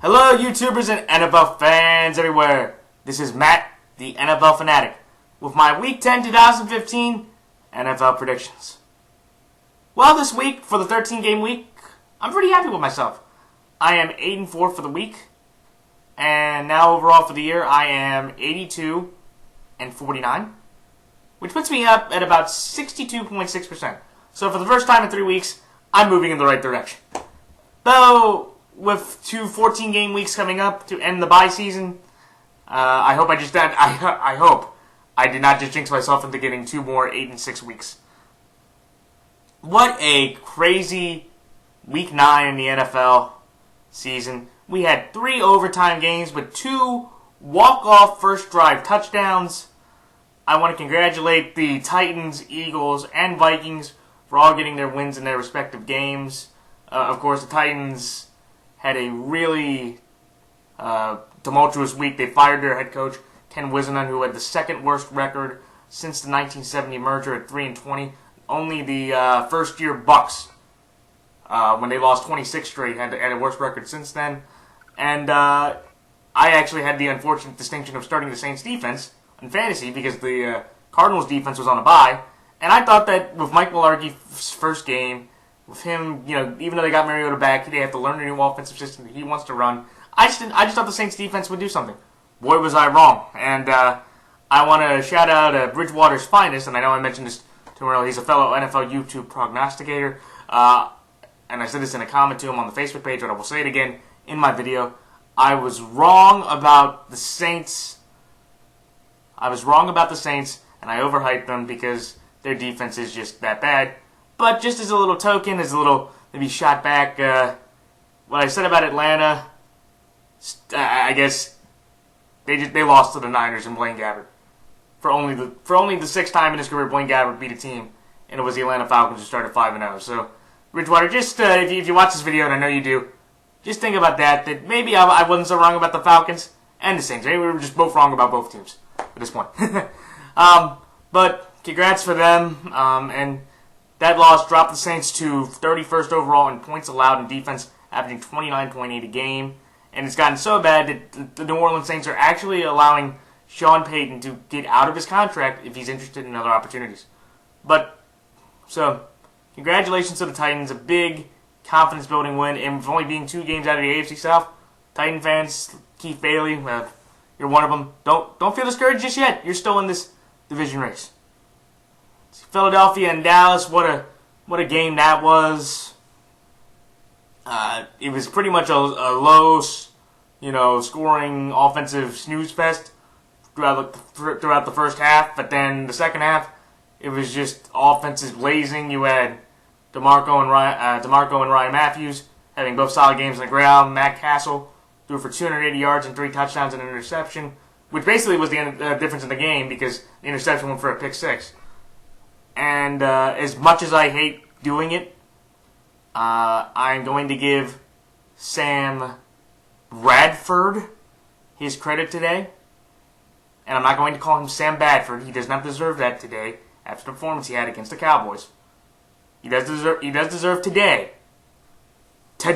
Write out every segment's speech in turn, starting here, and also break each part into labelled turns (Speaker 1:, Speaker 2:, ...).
Speaker 1: Hello, YouTubers and NFL fans everywhere. This is Matt, the NFL Fanatic, with my Week 10 2015 NFL predictions. Well, this week, for the 13-game week, I'm pretty happy with myself. I am 8-4 for the week, and now overall for the year, I am 82-49, which puts me up at about 62.6%. So for the first time in 3 weeks, I'm moving in the right direction. Though, with 2 14-game weeks coming up to end the bye season, I hope I did not just jinx myself into getting 2 more 8-6 weeks. What a crazy Week 9 in the NFL season. We had 3 overtime games with 2 walk-off first-drive touchdowns. I want to congratulate the Titans, Eagles, and Vikings for all getting their wins in their respective games. Of course, the Titans had a really tumultuous week. They fired their head coach, Ken Wiseman, who had the second worst record since the 1970 merger at 3-20. Only the first-year Bucks, when they lost 26 straight, had a worse record since then. And I actually had the unfortunate distinction of starting the Saints defense in fantasy because the Cardinals defense was on a bye. And I thought that with Mike Mularkey's first game, with him, even though they got Mariota back, they have to learn a new offensive system that he wants to run. I just thought the Saints defense would do something. Boy, was I wrong. And I want to shout out Bridgewater's finest, and I know I mentioned this to him earlier. He's a fellow NFL YouTube prognosticator. And I said this in a comment to him on the Facebook page, but I will say it again in my video. I was wrong about the Saints. And I overhyped them because their defense is just that bad. But just as a little token, as a little maybe shot back, what I said about Atlanta, I guess they lost to the Niners and Blaine Gabbert. For only the 6th time in his career, Blaine Gabbert beat a team, and it was the Atlanta Falcons who started 5-0. So, Bridgewater, just if you watch this video, and I know you do, just think about that maybe I wasn't so wrong about the Falcons and the Saints. Maybe we were just both wrong about both teams at this point. But congrats for them, and that loss dropped the Saints to 31st overall in points allowed in defense, averaging 29.8 a game. And it's gotten so bad that the New Orleans Saints are actually allowing Sean Payton to get out of his contract if he's interested in other opportunities. So, congratulations to the Titans. A big confidence-building win. And with only being 2 games out of the AFC South, Titan fans, Keith Bailey, you're one of them. Don't feel discouraged just yet. You're still in this division race. Philadelphia and Dallas, what a game that was. It was pretty much a low, scoring offensive snooze fest throughout the first half. But then the second half, it was just offenses blazing. You had DeMarco and Ryan Matthews having both solid games on the ground. Matt Castle threw for 280 yards and 3 touchdowns and an interception, which basically was the difference in the game because the interception went for a pick 6. And as much as I hate doing it, I'm going to give Sam Bradford his credit today. And I'm not going to call him Sam Badford. He does not deserve that today after the performance he had against the Cowboys. He does deserve today, to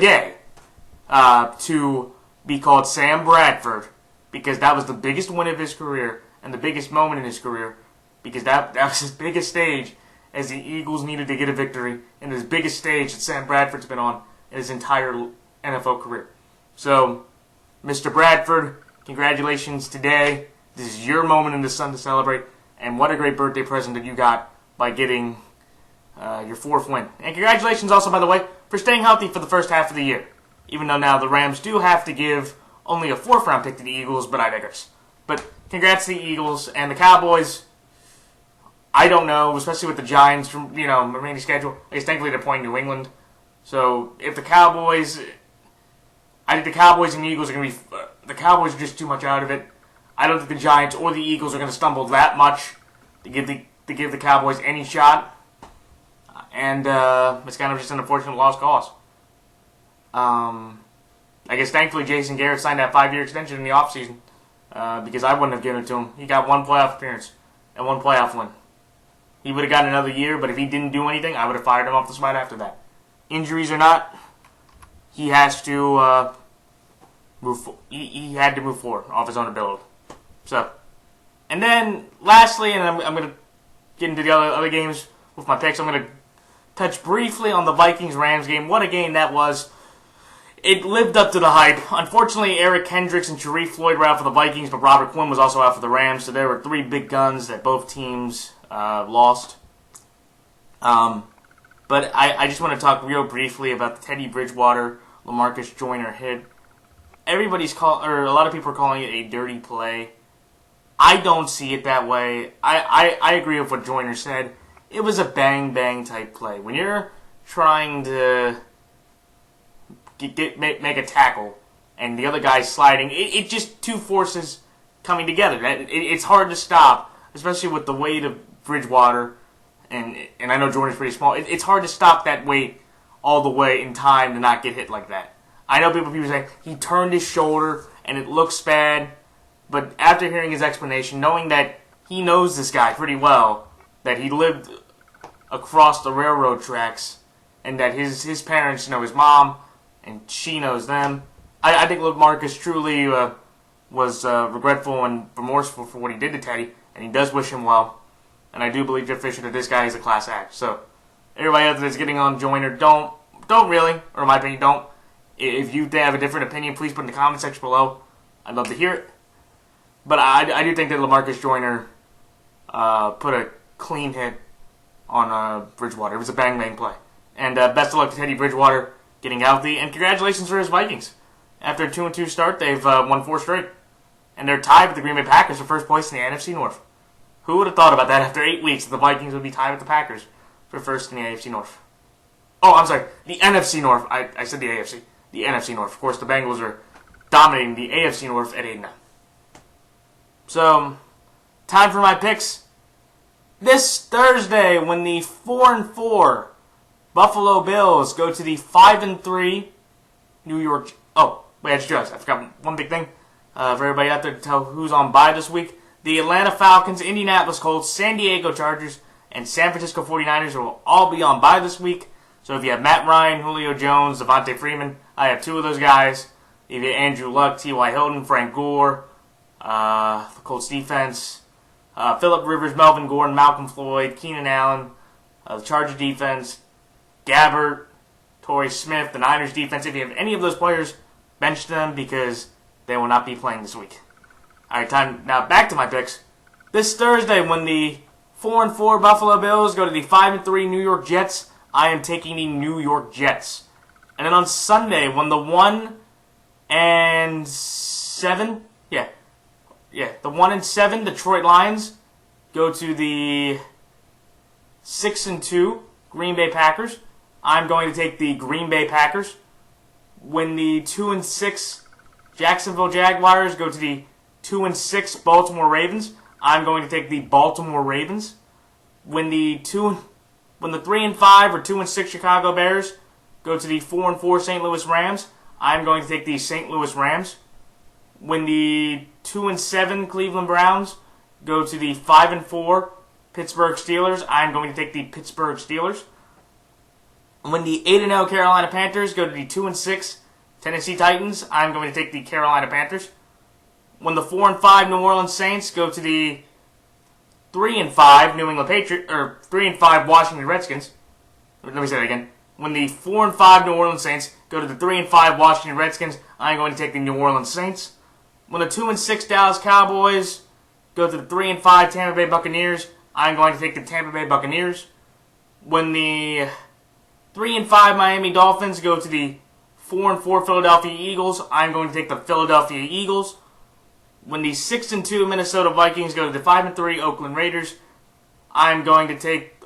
Speaker 1: be called Sam Bradford because that was the biggest win of his career and the biggest moment in his career. Because that was his biggest stage as the Eagles needed to get a victory, and his biggest stage that Sam Bradford's been on in his entire NFL career. So, Mr. Bradford, congratulations today. This is your moment in the sun to celebrate, and what a great birthday present that you got by getting your 4th win. And congratulations also, by the way, for staying healthy for the first half of the year. Even though now the Rams do have to give only a 4th-round pick to the Eagles, but I digress. But congrats to the Eagles and the Cowboys. I don't know, especially with the Giants from, remaining schedule. I guess thankfully they're playing New England. So if the Cowboys, I think the Cowboys and the Eagles are going to be, the Cowboys are just too much out of it. I don't think the Giants or the Eagles are going to stumble that much to give the Cowboys any shot. And it's kind of just an unfortunate lost cause. I guess thankfully Jason Garrett signed that 5-year extension in the offseason because I wouldn't have given it to him. He got 1 playoff appearance and 1 playoff win. He would have gotten another year, but if he didn't do anything, I would have fired him off the spot after that. Injuries or not, he has to he had to move forward off his own ability. So, and then lastly, and I'm going to get into the other games with my picks. I'm going to touch briefly on the Vikings-Rams game. What a game that was. It lived up to the hype. Unfortunately, Eric Kendricks and Sharif Floyd were out for the Vikings, but Robert Quinn was also out for the Rams, so there were three big guns that both teams lost. But I just want to talk real briefly about the Teddy Bridgewater, LaMarcus Joyner hit. A lot of people are calling it a dirty play. I don't see it that way. I agree with what Joyner said. It was a bang-bang type play. When you're trying to make a tackle and the other guy's sliding, it just two forces coming together. It's hard to stop, especially with the weight of Bridgewater, and I know Jordan's pretty small. It's hard to stop that weight all the way in time to not get hit like that. I know people say he turned his shoulder and it looks bad, but after hearing his explanation, knowing that he knows this guy pretty well, that he lived across the railroad tracks, and that his parents know his mom, and she knows them, I think LaMarcus truly was regretful and remorseful for what he did to Teddy, and he does wish him well. And I do believe Jeff Fisher that this guy is a class act. So everybody else that's getting on Joyner, don't really, or in my opinion, don't. If you have a different opinion, please put in the comment section below. I'd love to hear it. But I do think that LaMarcus Joyner put a clean hit on Bridgewater. It was a bang-bang play. And best of luck to Teddy Bridgewater getting healthy. And congratulations for his Vikings. After a 2-2 start, they've won 4 straight. And they're tied with the Green Bay Packers for first place in the NFC North. Who would have thought about that after 8 weeks that the Vikings would be tied with the Packers for first in the AFC North? Oh, I'm sorry, the NFC North. I said the AFC. The NFC North. Of course, the Bengals are dominating the AFC North at 8-9. So, time for my picks. This Thursday, when the 4-4 Buffalo Bills go to the 5-3 New York... Oh, wait, I forgot one big thing for everybody out there to tell who's on bye this week. The Atlanta Falcons, Indianapolis Colts, San Diego Chargers, and San Francisco 49ers will all be on bye this week. So if you have Matt Ryan, Julio Jones, Devontae Freeman, I have 2 of those guys. If you have Andrew Luck, T.Y. Hilton, Frank Gore, the Colts defense, Phillip Rivers, Melvin Gordon, Malcolm Floyd, Keenan Allen, the Charger defense, Gabbert, Torrey Smith, the Niners defense. If you have any of those players, bench them because they will not be playing this week. All right, time now back to my picks. This Thursday, when the 4-4 Buffalo Bills go to the 5-3 New York Jets, I am taking the New York Jets. And then on Sunday, when the 1-7, the 1-7 Detroit Lions go to the 6-2 Green Bay Packers, I'm going to take the Green Bay Packers. When the 2-6 Jacksonville Jaguars go to the 2-6 Baltimore Ravens, I'm going to take the Baltimore Ravens. When the 3-5 or 2-6 Chicago Bears go to the 4-4 St. Louis Rams, I'm going to take the St. Louis Rams. When the 2-7 Cleveland Browns go to the 5-4 Pittsburgh Steelers, I'm going to take the Pittsburgh Steelers. When the 8-0 Carolina Panthers go to the 2-6 Tennessee Titans, I'm going to take the Carolina Panthers. When the 4-5 New Orleans Saints go to the 3-5 New England Patriots, or 3-5 Washington Redskins. Let me say that again. When the 4-5 New Orleans Saints go to the 3-5 Washington Redskins, I'm going to take the New Orleans Saints. When the 2-6 Dallas Cowboys go to the 3-5 Tampa Bay Buccaneers, I'm going to take the Tampa Bay Buccaneers. When the 3-5 Miami Dolphins go to the 4-4 Philadelphia Eagles, I'm going to take the Philadelphia Eagles. When the 6-2 Minnesota Vikings go to the 5-3 Oakland Raiders, I'm going to take...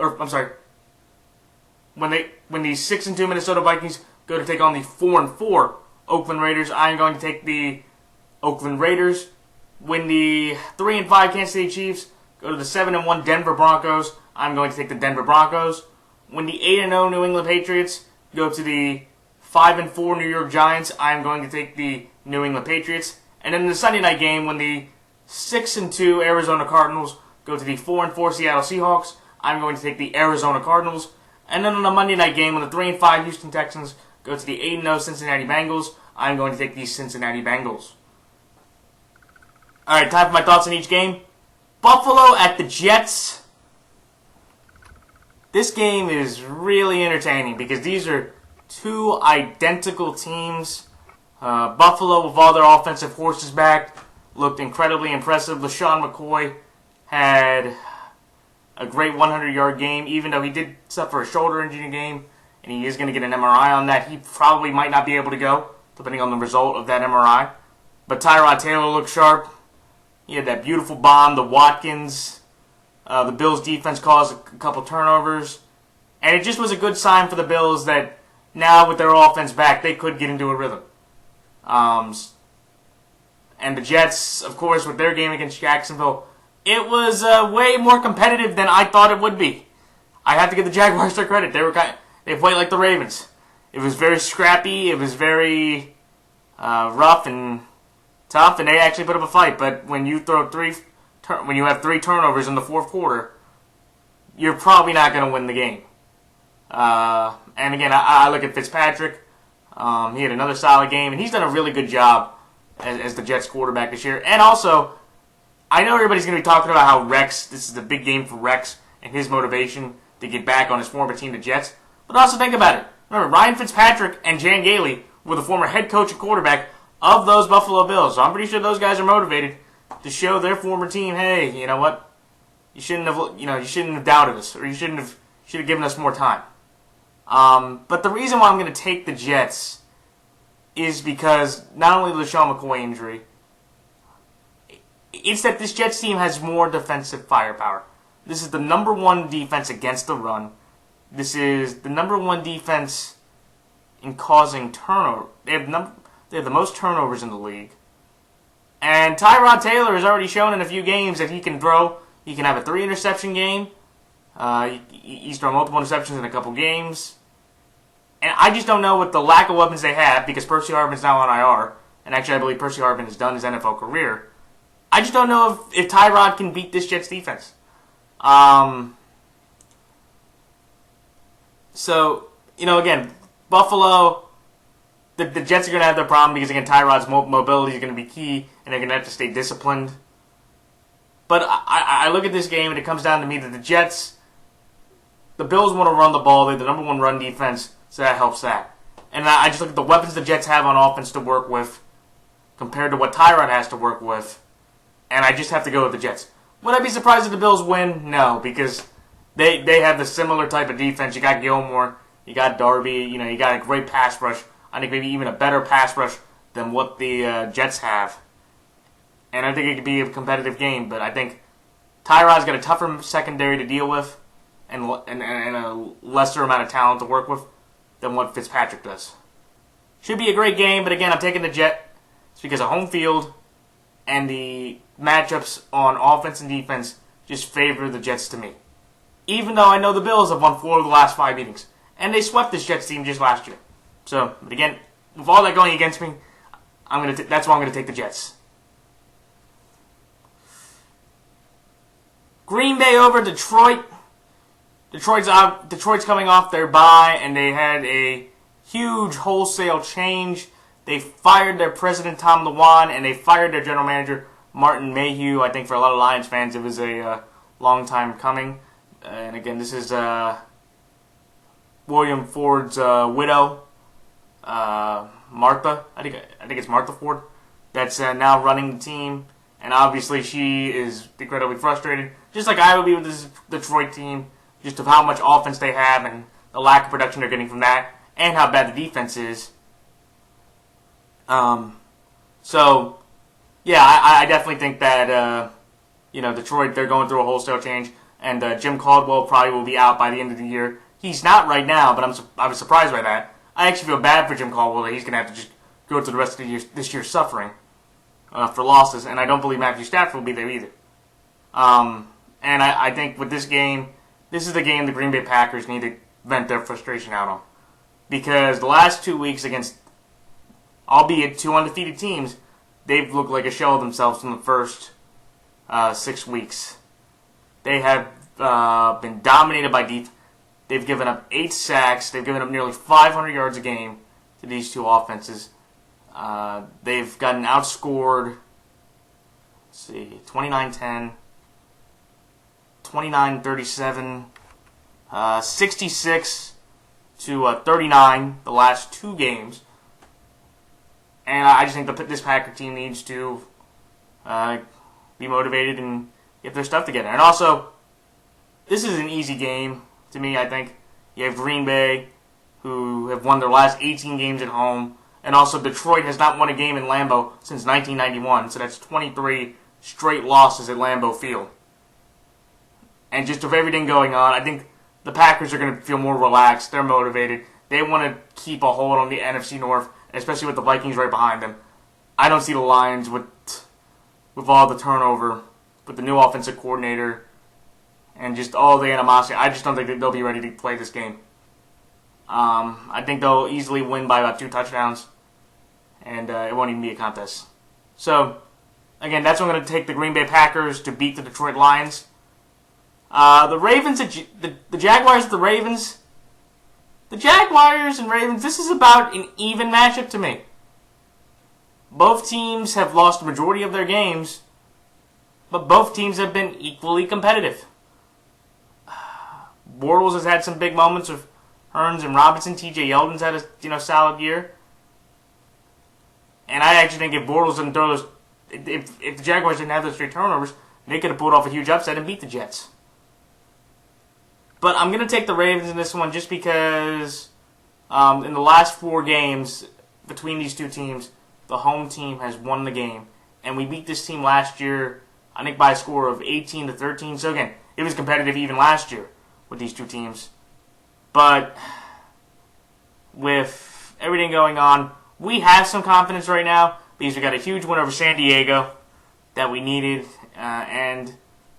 Speaker 1: When the 6-2 Minnesota Vikings go to take on the 4-4 Oakland Raiders, I'm going to take the Oakland Raiders. When the 3-5 Kansas City Chiefs go to the 7-1 Denver Broncos, I'm going to take the Denver Broncos. When the 8-0 New England Patriots go to the 5-4 New York Giants, I'm going to take the New England Patriots. And then in the Sunday night game, when the 6-2 Arizona Cardinals go to the 4-4 Seattle Seahawks, I'm going to take the Arizona Cardinals. And then on the Monday night game, when the 3-5 Houston Texans go to the 8-0 Cincinnati Bengals, I'm going to take these Cincinnati Bengals. Alright, time for my thoughts on each game. Buffalo at the Jets. This game is really entertaining because these are two identical teams. Buffalo, with all their offensive horses back, looked incredibly impressive. LaShawn McCoy had a great 100-yard game, even though he did suffer a shoulder injury in the game, and he is going to get an MRI on that. He probably might not be able to go, depending on the result of that MRI. But Tyrod Taylor looked sharp. He had that beautiful bomb, the Watkins. The Bills' defense caused a couple turnovers. And it just was a good sign for the Bills that now with their offense back, they could get into a rhythm. And the Jets, of course, with their game against Jacksonville, it was way more competitive than I thought it would be. I have to give the Jaguars their credit. They played like the Ravens. It was very scrappy. It was very rough and tough, and they actually put up a fight. But when you when you have 3 turnovers in the fourth quarter, you're probably not going to win the game. And again, I look at Fitzpatrick. He had another solid game, and he's done a really good job as the Jets quarterback this year. And also, I know everybody's going to be talking about how this is a big game for Rex and his motivation to get back on his former team, the Jets. But also think about it. Remember, Ryan Fitzpatrick and Jan Gailey were the former head coach and quarterback of those Buffalo Bills. So I'm pretty sure those guys are motivated to show their former team, hey, you know what? You shouldn't have doubted us, or you should have given us more time. But the reason why I'm going to take the Jets is because not only the LaShawn McCoy injury, it's that this Jets team has more defensive firepower. This is the number 1 defense against the run. This is the number 1 defense in causing turnover. They have the most turnovers in the league. And Tyrod Taylor has already shown in a few games that he can throw. He can have a 3-interception game. He's thrown multiple interceptions in a couple games. And I just don't know with the lack of weapons they have, because Percy Harvin's now on IR, and actually I believe Percy Harvin has done his NFL career. I just don't know if Tyrod can beat this Jets defense. So, again, Buffalo, the Jets are going to have their problem because, again, Tyrod's mobility is going to be key, and they're going to have to stay disciplined. But I look at this game, and it comes down to me that the Bills want to run the ball. They're the number 1 run defense, so that helps that. And I just look at the weapons the Jets have on offense to work with compared to what Tyrod has to work with, and I just have to go with the Jets. Would I be surprised if the Bills win? No, because they have the similar type of defense. You got Gilmore, you got Darby, you got a great pass rush. I think maybe even a better pass rush than what the Jets have. And I think it could be a competitive game, but I think Tyrod's got a tougher secondary to deal with and a lesser amount of talent to work with than what Fitzpatrick does. Should be a great game, but again, I'm taking the Jets because of home field and the matchups on offense and defense just favor the Jets to me. Even though I know the Bills have won 4 of the last 5 meetings, and they swept this Jets team just last year. So, but again, with all that going against me, that's why I'm going to take the Jets. Green Bay over Detroit. Detroit's coming off their bye, and they had a huge wholesale change. They fired their president, Tom Lewan, and they fired their general manager, Martin Mayhew. I think for a lot of Lions fans, it was a long time coming. And again, this is William Ford's widow, Martha. I think it's Martha Ford that's now running the team. And obviously she is incredibly frustrated, just like I would be with this Detroit team, just of how much offense they have and the lack of production they're getting from that, and how bad the defense is. So, yeah, I definitely think that, Detroit, they're going through a wholesale change, and Jim Caldwell probably will be out by the end of the year. He's not right now, but I was surprised by that. I actually feel bad for Jim Caldwell that he's going to have to just go through the rest of this year suffering for losses, and I don't believe Matthew Stafford will be there either. And I think with this game, this is the game the Green Bay Packers need to vent their frustration out on. Because the last 2 weeks against, albeit 2 undefeated teams, they've looked like a shell of themselves in the first 6 weeks. They have been dominated by defense. They've given up 8 sacks. They've given up nearly 500 yards a game to these two offenses. They've gotten outscored, 29-10, 29-37, 66 to 39 the last two games. And I just think this Packer team needs to be motivated and get their stuff together. And also, this is an easy game to me, I think. You have Green Bay, who have won their last 18 games at home. And also, Detroit has not won a game in Lambeau since 1991. So that's 23 straight losses at Lambeau Field. And just with everything going on, I think the Packers are going to feel more relaxed. They're motivated. They want to keep a hold on the NFC North, especially with the Vikings right behind them. I don't see the Lions with all the turnover, with the new offensive coordinator, and just all the animosity. I just don't think that they'll be ready to play this game. I think they'll easily win by about 2 touchdowns, and it won't even be a contest. So, again, that's why I'm going to take the Green Bay Packers to beat the Detroit Lions. The Ravens, the Jaguars and the Ravens. The Jaguars and Ravens, this is about an even matchup to me. Both teams have lost the majority of their games, but both teams have been equally competitive. Bortles has had some big moments with Hearns and Robinson. TJ Yeldon's had a solid year. And I actually think if Bortles didn't throw those, if the Jaguars didn't have those 3 turnovers, they could have pulled off a huge upset and beat the Jets. But I'm going to take the Ravens in this one just because in the last 4 games between these two teams, the home team has won the game. And we beat this team last year, I think, by a score of 18-13. So again, it was competitive even last year with these two teams. But with everything going on, we have some confidence right now because we got a huge win over San Diego that we needed. And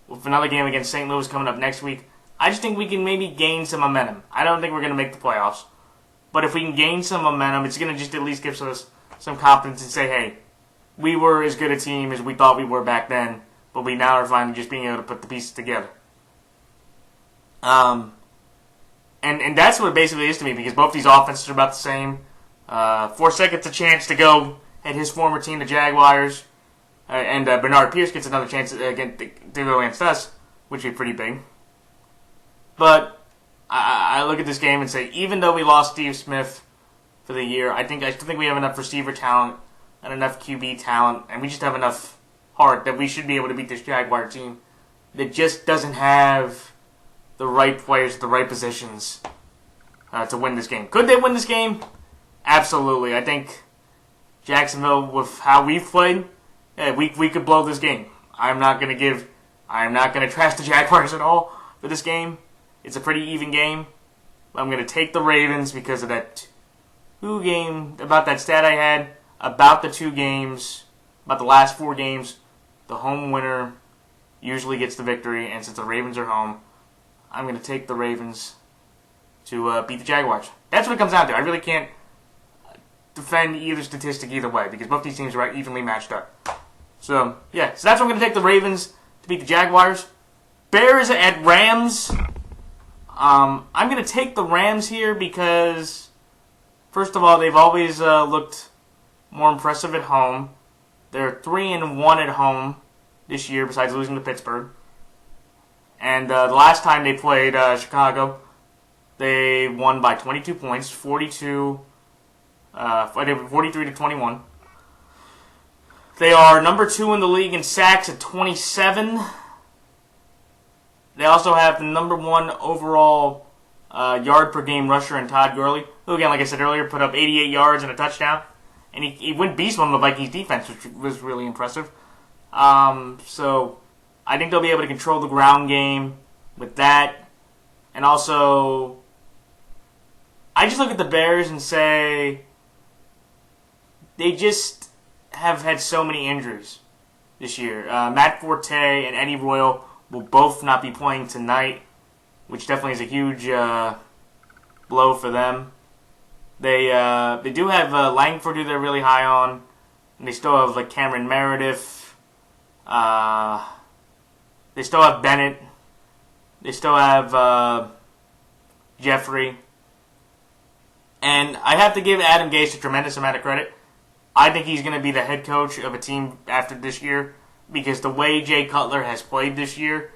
Speaker 1: with another game against St. Louis coming up next week, I just think we can maybe gain some momentum. I don't think we're going to make the playoffs. But if we can gain some momentum, it's going to just at least give us some confidence and say, hey, we were as good a team as we thought we were back then, but we now are finally just being able to put the pieces together. And that's what it basically is to me, because both these offenses are about the same. Forsett gets a chance to go at his former team, the Jaguars, and Bernard Pierce gets another chance again to go against us, which would be pretty big. But I look at this game and say, even though we lost Steve Smith for the year, I still think we have enough receiver talent and enough QB talent, and we just have enough heart that we should be able to beat this Jaguar team that just doesn't have the right players at the right positions to win this game. Could they win this game? Absolutely. I think Jacksonville, with how we've played, we could blow this game. I'm not going to trash the Jaguars at all for this game. It's a pretty even game. I'm going to take the Ravens because of that about that stat I had, about the 2 games, about the last 4 games. The home winner usually gets the victory, and since the Ravens are home, I'm going to take the Ravens to beat the Jaguars. That's what it comes down to. I really can't defend either statistic either way because both these teams are evenly matched up. So that's what I'm going to take the Ravens to beat the Jaguars. Bears at Rams. I'm going to take the Rams here because, first of all, they've always looked more impressive at home. They're 3-1 at home this year, besides losing to Pittsburgh. And the last time they played Chicago, they won by 22 points, 43-21. They are number 2 in the league in sacks at 27. They also have the number 1 overall yard per game rusher in Todd Gurley, who, again, like I said earlier, put up 88 yards and a touchdown. And he went beast on the Vikings defense, which was really impressive. So I think they'll be able to control the ground game with that. And also, I just look at the Bears and say they just have had so many injuries this year. Matt Forte and Eddie Royal will both not be playing tonight, which definitely is a huge blow for them. They do have Langford, who they're really high on, and they still have Cameron Meredith. They still have Bennett. They still have Jeffrey. And I have to give Adam Gase a tremendous amount of credit. I think he's going to be the head coach of a team after this year because the way Jay Cutler has played this year,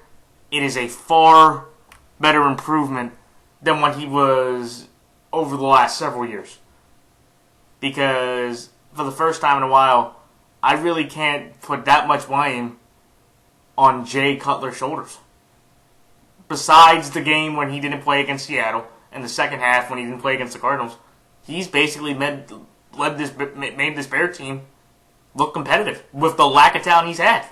Speaker 1: it is a far better improvement than what he was over the last several years. Because for the first time in a while, I really can't put that much blame on Jay Cutler's shoulders. Besides the game when he didn't play against Seattle and the second half when he didn't play against the Cardinals, he's basically made this Bear team look competitive with the lack of talent he's had.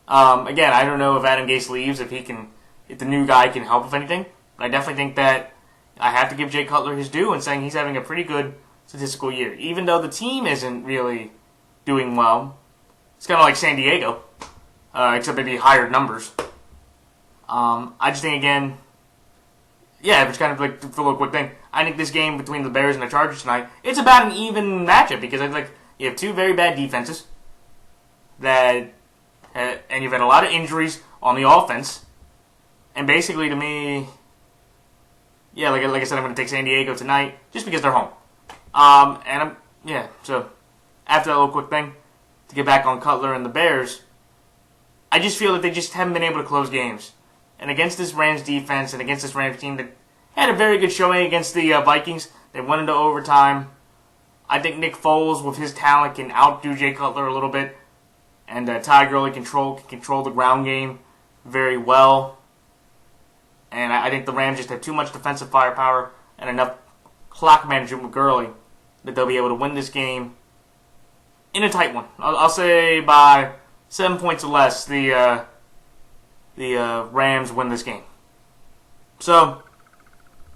Speaker 1: Again, I don't know if Adam Gase leaves, if the new guy can help with anything. But I definitely think that I have to give Jay Cutler his due in saying he's having a pretty good statistical year. Even though the team isn't really doing well. It's kind of like San Diego, except maybe higher numbers. I just think, again, it's kind of like, for a little quick thing, I think this game between the Bears and the Chargers tonight, it's about an even matchup because you have two very bad defenses, and you've had a lot of injuries on the offense, and basically to me, like I said, I'm going to take San Diego tonight just because they're home. So after that little quick thing, to get back on Cutler and the Bears, I just feel that they just haven't been able to close games. And against this Rams defense and against this Rams team that had a very good showing against the Vikings, they went into overtime. I think Nick Foles, with his talent, can outdo Jay Cutler a little bit. And Ty Gurley can control the ground game very well. And I think the Rams just have too much defensive firepower and enough clock management with Gurley that they'll be able to win this game in a tight one. I'll say by 7 points or less, the Rams win this game. So,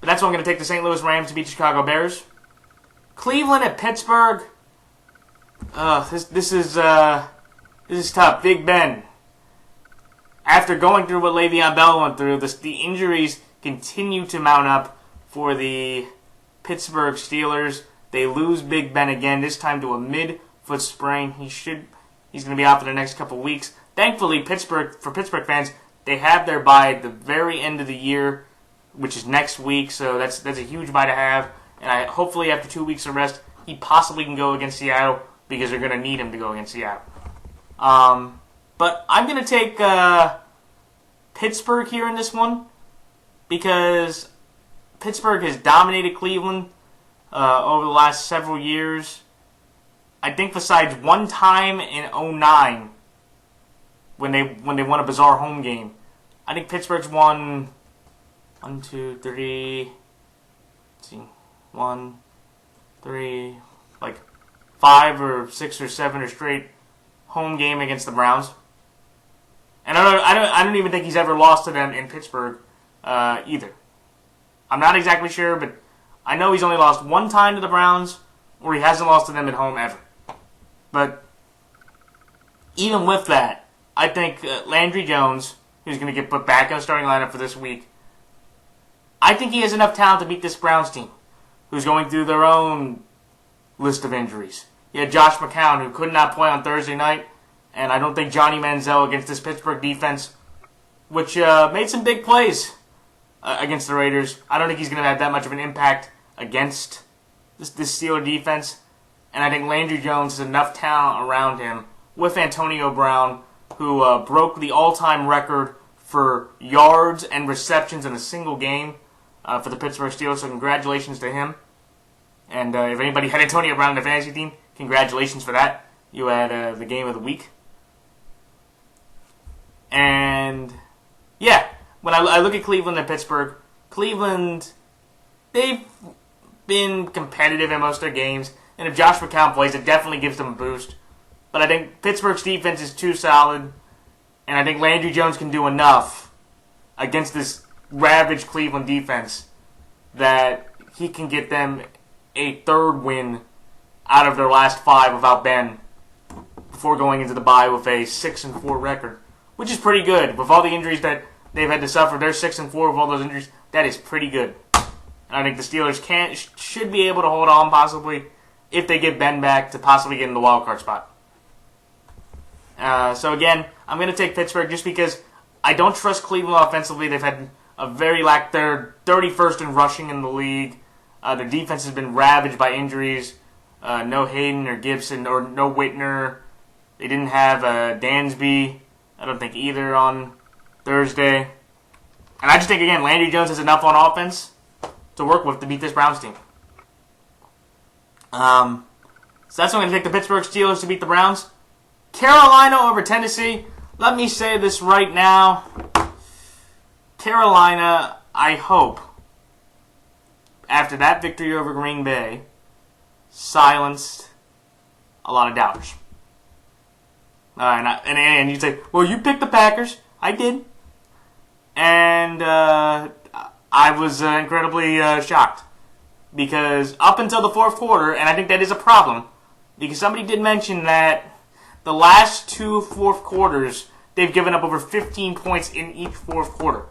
Speaker 1: that's why I'm going to take the St. Louis Rams to beat Chicago Bears. Cleveland at Pittsburgh. This is tough. Big Ben. After going through what Le'Veon Bell went through, the injuries continue to mount up for the Pittsburgh Steelers. They lose Big Ben again, this time to a mid-foot sprain. He's going to be out for the next couple weeks. Thankfully, for Pittsburgh fans, they have their bye at the very end of the year, which is next week, so that's a huge bye to have. And hopefully after 2 weeks of rest, he possibly can go against Seattle because they're going to need him to go against Seattle. But I'm going to take Pittsburgh here in this one because Pittsburgh has dominated Cleveland over the last several years. I think besides one time in 2009 when they won a bizarre home game, I think Pittsburgh's won 5 or 6 or 7 or straight home game against the Browns. And I don't even think he's ever lost to them in Pittsburgh either. I'm not exactly sure, but I know he's only lost one time to the Browns, or he hasn't lost to them at home ever. But even with that, I think Landry Jones, who's going to get put back in the starting lineup for this week, I think he has enough talent to beat this Browns team, who's going through their own list of injuries. You had Josh McCown, who could not play on Thursday night, and I don't think Johnny Manziel against this Pittsburgh defense, which made some big plays against the Raiders. I don't think he's going to have that much of an impact against this Steeler defense. And I think Landry Jones has enough talent around him with Antonio Brown, who broke the all-time record for yards and receptions in a single game for the Pittsburgh Steelers. So congratulations to him. And if anybody had Antonio Brown in their fantasy team, congratulations for that. You had the game of the week. And, when I look at Cleveland and Pittsburgh, Cleveland, they've been competitive in most of their games. And if Josh McCown plays, it definitely gives them a boost. But I think Pittsburgh's defense is too solid. And I think Landry Jones can do enough against this ravaged Cleveland defense that he can get them a third win out of their last 5 without Ben before going into the bye with a 6-4 record, which is pretty good. With all the injuries that they've had to suffer, they're 6-4 with all those injuries. That is pretty good. And I think the Steelers should be able to hold on possibly if they get Ben back to possibly get in the wild card spot. So again, I'm going to take Pittsburgh just because I don't trust Cleveland offensively. They've had they're 31st in rushing in the league. Their defense has been ravaged by injuries. no Hayden or Gibson or no Whitner. They didn't have Dansby. I don't think either on Thursday. And I just think, again, Landry Jones has enough on offense to work with to beat this Browns team. So that's why I'm going to take the Pittsburgh Steelers to beat the Browns. Carolina over Tennessee. Let me say this right now. Carolina, I hope, after that victory over Green Bay, silenced a lot of doubters. And you'd say, well, you picked the Packers. I did. And I was incredibly shocked. Because up until the fourth quarter, and I think that is a problem, because somebody did mention that the last two fourth quarters, they've given up over 15 points in each fourth quarter.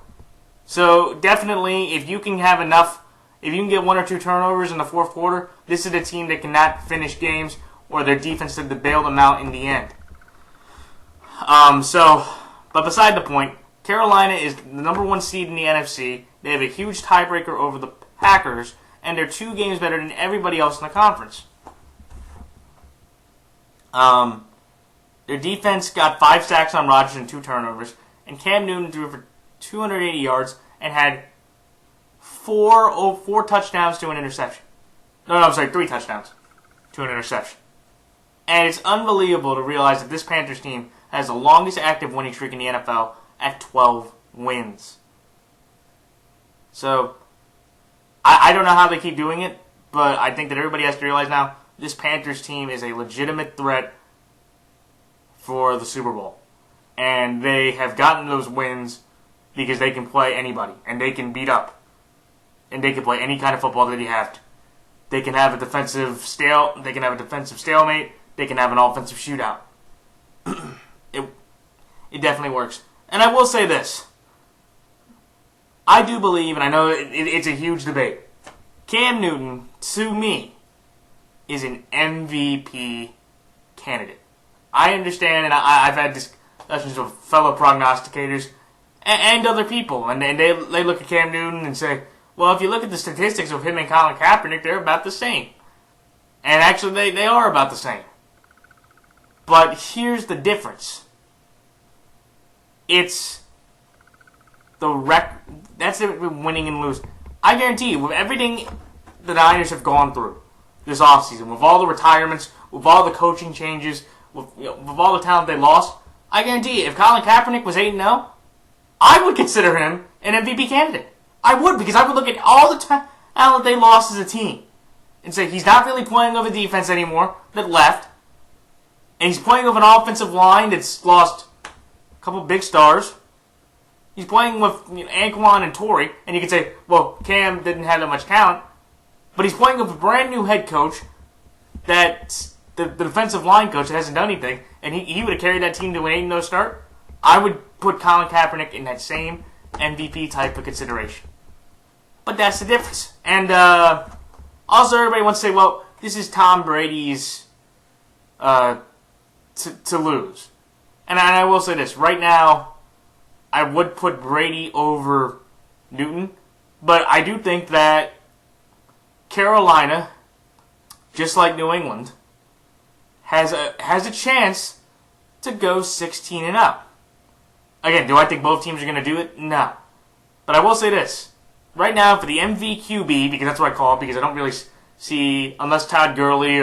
Speaker 1: So definitely, if you can have enough, if you can get one or two turnovers in the fourth quarter, this is a team that cannot finish games, or their defense had to bail them out in the end. But beside the point, Carolina is the number one seed in the NFC. They have a huge tiebreaker over the Packers, and they're 2 games better than everybody else in the conference. Their defense got 5 sacks on Rodgers and 2 turnovers, and Cam Newton threw for 280 yards and had 4 touchdowns to an interception. No, I'm sorry, 3 touchdowns to an interception. And it's unbelievable to realize that this Panthers team has the longest active winning streak in the NFL at 12 wins. So, I don't know how they keep doing it, but I think that everybody has to realize now this Panthers team is a legitimate threat for the Super Bowl. And they have gotten those wins because they can play anybody, and they can beat up. And they can play any kind of football that you have to. They can have a defensive stalemate, they can have an offensive shootout. It definitely works. And I will say this. I do believe, and I know it's a huge debate, Cam Newton, to me, is an MVP candidate. I understand, and I've had discussions with fellow prognosticators and other people, and they look at Cam Newton and say, well, if you look at the statistics of him and Colin Kaepernick, they're about the same. And actually, they are about the same. But here's the difference. It's that's the winning and losing. I guarantee you, with everything the Niners have gone through this offseason, with all the retirements, with all the coaching changes, with all the talent they lost, I guarantee you, if Colin Kaepernick was 8-0, I would consider him an MVP candidate. I would, because I would look at all the talent they lost as a team and say he's not really playing with a defense anymore that left, and he's playing with an offensive line that's lost a couple big stars. He's playing with Anquan and Torrey, and you can say, well, Cam didn't have that much talent, but he's playing with a brand new head coach that's the defensive line coach that hasn't done anything, and he would have carried that team to an 8-0 start. I would put Colin Kaepernick in that same MVP type of consideration. But that's the difference. And also everybody wants to say, well, this is Tom Brady's to lose. And I will say this. Right now, I would put Brady over Newton. But I do think that Carolina, just like New England, has a chance to go 16-0. Again, do I think both teams are going to do it? No. But I will say this. Right now, for the MVQB, because that's what I call it, because I don't really see, unless Todd Gurley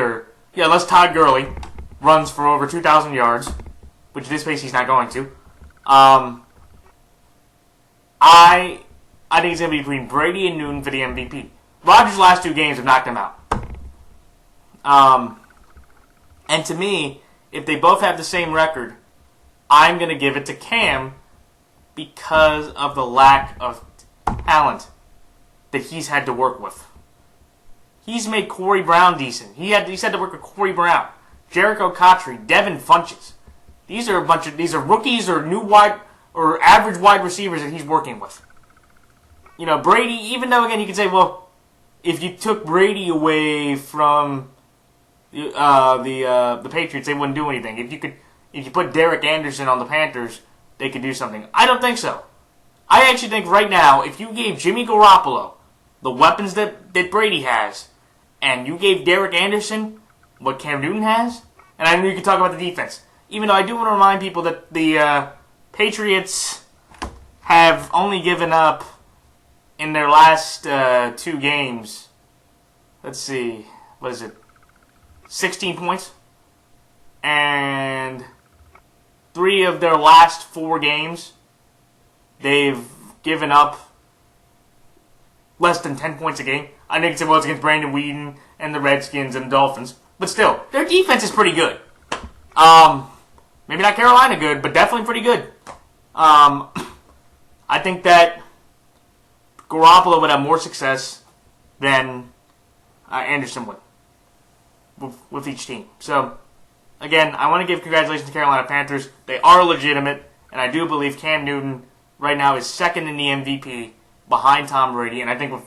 Speaker 1: runs for over 2,000 yards, which in this case he's not going to, I think it's going to be between Brady and Newton for the MVP. Rodgers' last 2 games have knocked him out. And to me, if they both have the same record, I'm going to give it to Cam because of the lack of talent that he's had to work with. He's made Corey Brown decent. He's had to work with Corey Brown, Jericho Cotchery, Devin Funches. These are rookies or average wide receivers that he's working with. Brady, even though again you could say, well, if you took Brady away from the Patriots, they wouldn't do anything. If you put Derek Anderson on the Panthers, they could do something. I don't think so. I actually think right now, if you gave Jimmy Garoppolo the weapons that Brady has, and you gave Derek Anderson what Cam Newton has. And I know you can talk about the defense. Even though I do want to remind people that the Patriots have only given up in their last 2 games, let's see, what is it, 16 points? And 3 of their last 4 games, they've given up less than 10 points a game. I think it was against Brandon Weeden and the Redskins and the Dolphins. But still, their defense is pretty good. Maybe not Carolina good, but definitely pretty good. I think that Garoppolo would have more success than Anderson would with each team. So, again, I want to give congratulations to Carolina Panthers. They are legitimate, and I do believe Cam Newton right now is second in the MVP behind Tom Brady. And I think with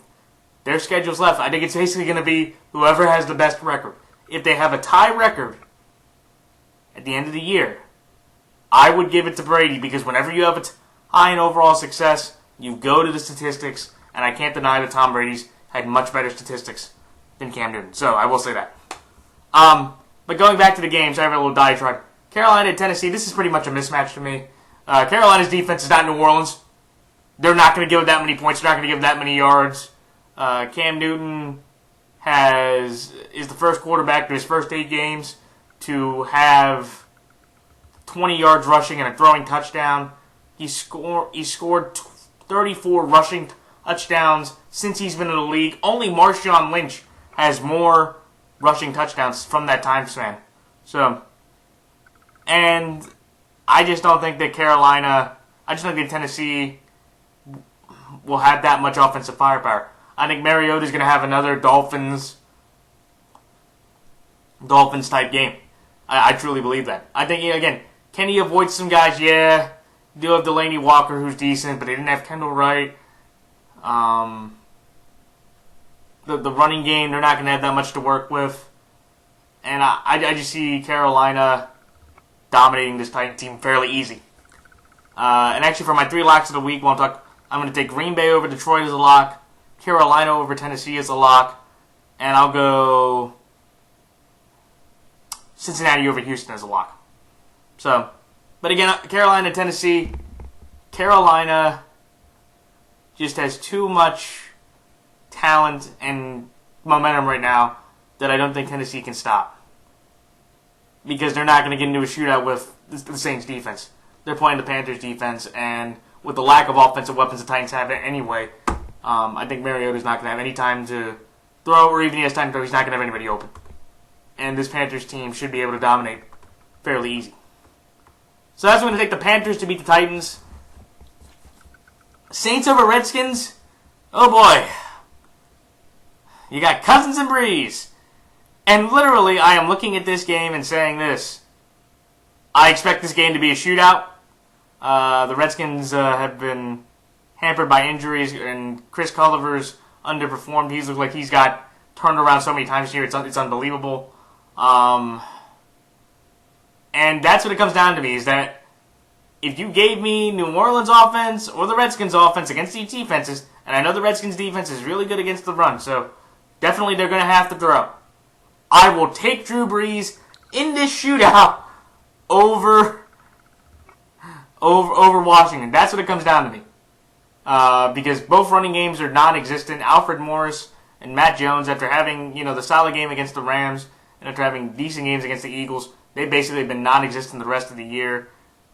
Speaker 1: their schedules left, I think it's basically going to be whoever has the best record. If they have a tie record at the end of the year, I would give it to Brady, because whenever you have a high in overall success, you go to the statistics, and I can't deny that Tom Brady's had much better statistics than Cam Newton. So I will say that. But going back to the games, I have a little diatribe. Carolina and Tennessee, this is pretty much a mismatch to me. Carolina's defense is not New Orleans. They're not going to give up that many points. They're not going to give that many yards. Cam Newton is the first quarterback in his first 8 games to have 20 yards rushing and a throwing touchdown. He scored 34 rushing touchdowns since he's been in the league. Only Marshawn Lynch has more rushing touchdowns from that time span. So, and I just don't think that I just don't think Tennessee will have that much offensive firepower. I think Mariota's going to have another Dolphins type game. I truly believe that. I think, again, can he avoid some guys? Yeah. You do have Delaney Walker, who's decent, but they didn't have Kendall Wright. The running game, they're not going to have that much to work with. And I just see Carolina dominating this Titan team fairly easy. And actually, for my 3 locks of the week, I'm going to take Green Bay over Detroit as a lock, Carolina over Tennessee as a lock, and I'll go Cincinnati over Houston as a lock. So, but again, Carolina, Tennessee, Carolina just has too much talent and momentum right now that I don't think Tennessee can stop. Because they're not going to get into a shootout with the Saints defense. They're playing the Panthers defense, and with the lack of offensive weapons the Titans have anyway, I think Mariota's not going to have any time to throw, or even if he has time to throw, he's not going to have anybody open. And this Panthers team should be able to dominate fairly easy. So that's going to take the Panthers to beat the Titans. Saints over Redskins? Oh boy. You got Cousins and Breeze. And literally, I am looking at this game and saying this. I expect this game to be a shootout. The Redskins have been hampered by injuries, and Chris Culliver's underperformed. He's looked like he's got turned around so many times here. It's unbelievable. And that's what it comes down to me, is that if you gave me New Orleans offense or the Redskins offense against these defenses, and I know the Redskins defense is really good against the run, so definitely they're going to have to throw. I will take Drew Brees in this shootout over Washington. That's what it comes down to me. Because both running games are non-existent. Alfred Morris and Matt Jones, after having the solid game against the Rams and after having decent games against the Eagles, they've basically been non-existent the rest of the year.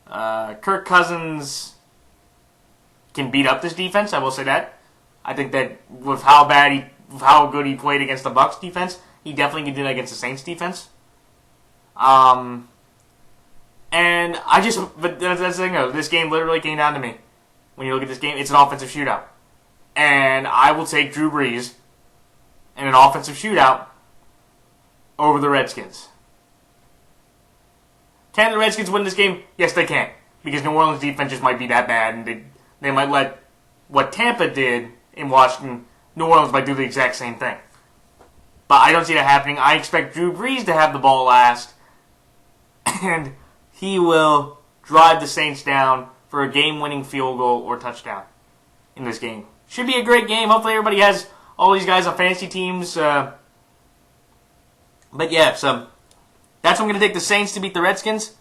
Speaker 1: Kirk Cousins can beat up this defense, I will say that. I think that with how good he played against the Bucs defense, he definitely can do that against the Saints defense. But that's the thing though, this game literally came down to me. When you look at this game, it's an offensive shootout. And I will take Drew Brees in an offensive shootout over the Redskins. Can the Redskins win this game? Yes, they can. Because New Orleans' defense just might be that bad, and they might let what Tampa did in Washington, New Orleans might do the exact same thing. But I don't see that happening. I expect Drew Brees to have the ball last, and he will drive the Saints down for a game-winning field goal or touchdown in this game. Should be a great game. Hopefully everybody has all these guys on fantasy teams But yeah, so that's when I'm going to take the Saints to beat the Redskins.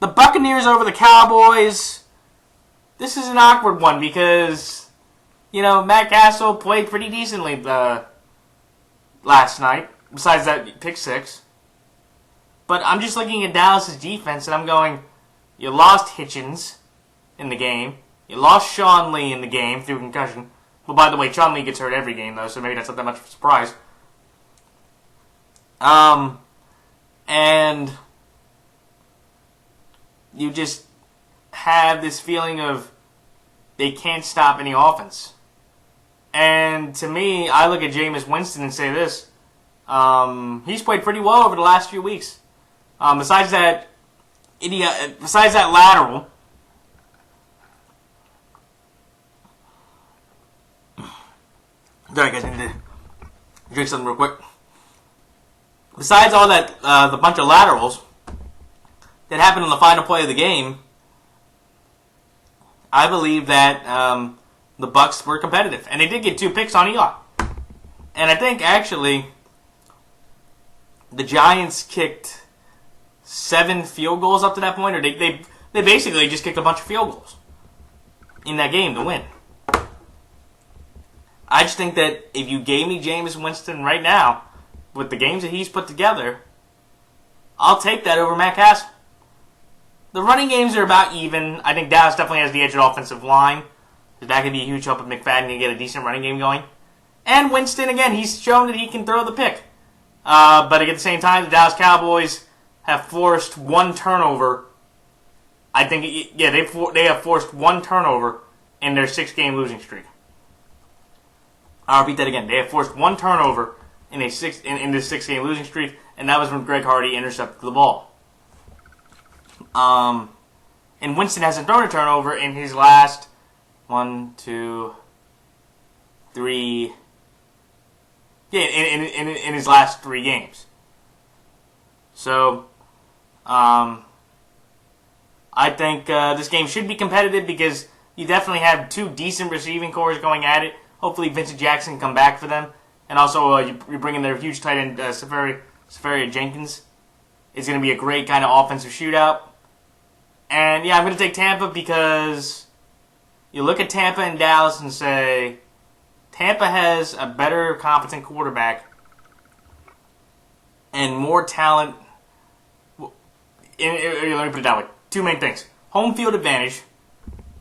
Speaker 1: The Buccaneers over the Cowboys. This is an awkward one because, Matt Castle played pretty decently last night, besides that pick six. But I'm just looking at Dallas' defense, and I'm going, you lost Hitchens in the game. You lost Sean Lee in the game through concussion. Well, by the way, Sean Lee gets hurt every game, though, so maybe that's not that much of a surprise. And you just have this feeling of they can't stop any offense. And to me, I look at Jameis Winston and say this. He's played pretty well over the last few weeks. Besides that lateral. Sorry, guys, I need to drink something real quick. Besides all that, the bunch of laterals that happened on the final play of the game, I believe that the Bucs were competitive, and they did get 2 picks on Eli. And I think actually the Giants kicked 7 field goals up to that point, or they basically just kicked a bunch of field goals in that game to win. I just think that if you gave me Jameis Winston right now, with the games that he's put together, I'll take that over Matt Castle. The running games are about even. I think Dallas definitely has the edge of the offensive line. That could be a huge help if McFadden can get a decent running game going. And Winston, again, he's shown that he can throw the pick. But at the same time, the Dallas Cowboys have forced 1 turnover. I think, they have forced 1 turnover in their 6-game losing streak. I'll repeat that again. They have forced 1 turnover in this 6-game losing streak, and that was when Greg Hardy intercepted the ball. And Winston hasn't thrown a turnover in his last 1, 2, 3. Yeah, in his last 3 games. So, I think this game should be competitive because you definitely have 2 decent receiving cores going at it. Hopefully Vincent Jackson can come back for them. And also, you bring in their huge tight end, Safaria Jenkins. It's going to be a great kind of offensive shootout. And, yeah, I'm going to take Tampa because you look at Tampa and Dallas and say, Tampa has a better, competent quarterback and more talent. Let me put it that way. 2 main things. Home field advantage